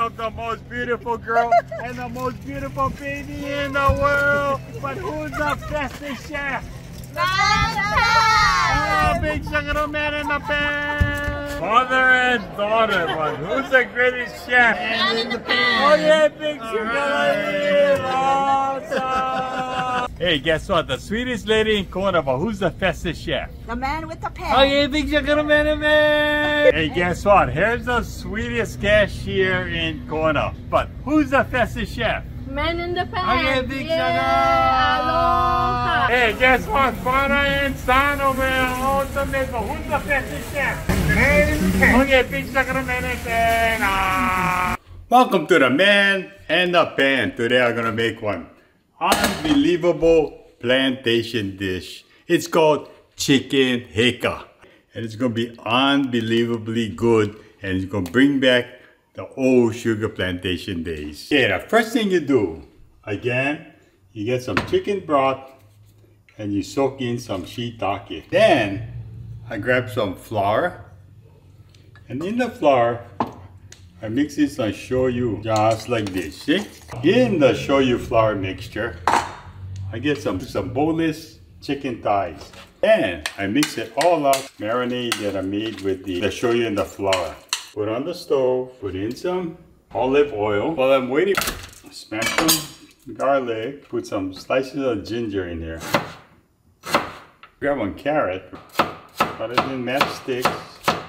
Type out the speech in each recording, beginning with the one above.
of the most beautiful girl and the most beautiful baby in the world. But who's the fastest chef? Oh, big sugar man in the pan. Mother and daughter, but who's the greatest chef? Man in the pan. Oh yeah, big sugar. Awesome. Hey, guess what? The sweetest lady in Kona, but who's the fastest chef? The man with the pan. Oh yeah, big sugar man in the pan. Hey, guess what? Here's the sweetest cashier in Kona, but who's the fastest chef? Man in the pan. Oh yeah, big sugar. Aloha. Hey, guess what? Father and son over here, ultimate, but who's the fastest chef? Man in the pan. Oh yeah, big sugar man in the pan. Welcome to the Man and the Pan. Today I'm gonna make one unbelievable plantation dish. It's called chicken hekka, and it's gonna be unbelievably good, and it's gonna bring back the old sugar plantation days. Okay, the first thing you do, again, you get some chicken broth and you soak in some shiitake. Then I grab some flour, and in the flour I mix in some shoyu, just like this. See? In the shoyu flour mixture, I get some boneless chicken thighs. And I mix it all up, marinade that I made with the shoyu and the flour. Put on the stove, put in some olive oil. While I'm waiting, smash some garlic, put some slices of ginger in here. Grab one carrot, cut it in matchsticks.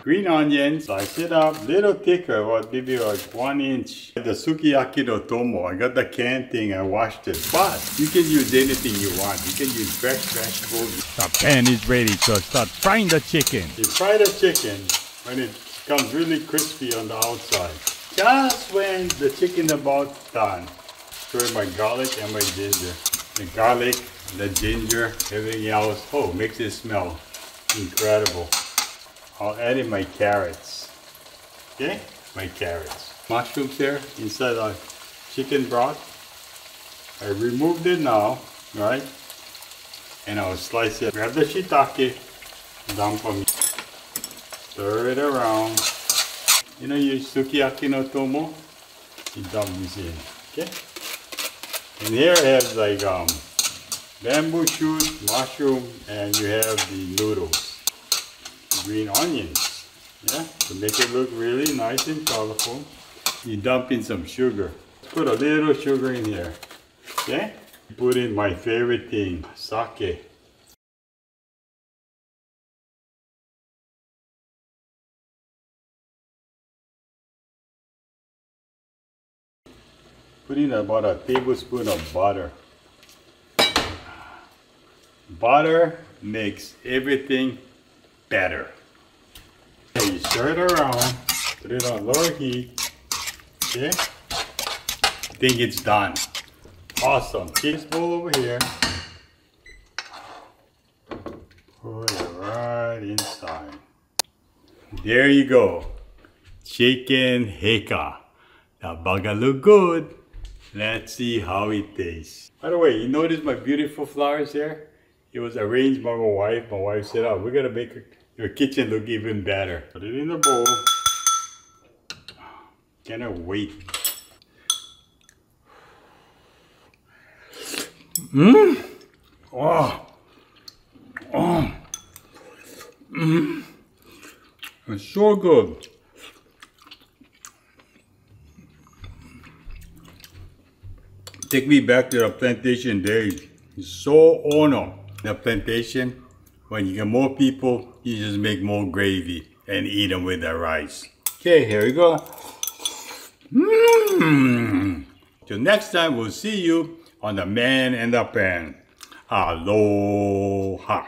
Green onion, slice it up, little thicker, about maybe like 1 inch. The sukiyaki no tomo, I got the can thing, I washed it. But you can use anything you want. You can use fresh vegetables. The pan is ready, so start frying the chicken. You fry the chicken when it becomes really crispy on the outside. Just when the chicken is about done, throw in my garlic and my ginger. The garlic, the ginger, everything else, oh, makes it smell incredible. I'll add in my carrots. Okay, my carrots. Mushrooms there inside the chicken broth. I removed it now, right? And I'll slice it. Grab the shiitake, dump on me. Stir it around. You know your sukiyaki no tomo? You dump this in, okay? And here I have like bamboo shoot, mushroom, and you have the noodles. Green onions, yeah, to make it look really nice and colorful. You dump in some sugar. Put a little sugar in here, okay? Put in my favorite thing, sake. Put in about a tablespoon of butter. Butter makes everything better. Okay, you stir it around, put it on lower heat. Okay? I think it's done. Awesome. Take this bowl over here. Put it right inside. There you go. Chicken hekka. The baga look good. Let's see how it tastes. By the way, you notice my beautiful flowers there? It was arranged by my wife. My wife said, oh, we're gonna make your kitchen look even better. Put it in the bowl. Cannot wait. Mmm. Oh. Oh. Mmm. It's so good. Take me back to the plantation days. It's so honor. The plantation, when you get more people, you just make more gravy and eat them with the rice. Okay, here we go. Till next time, we'll see you on the Man and the Pan. Aloha.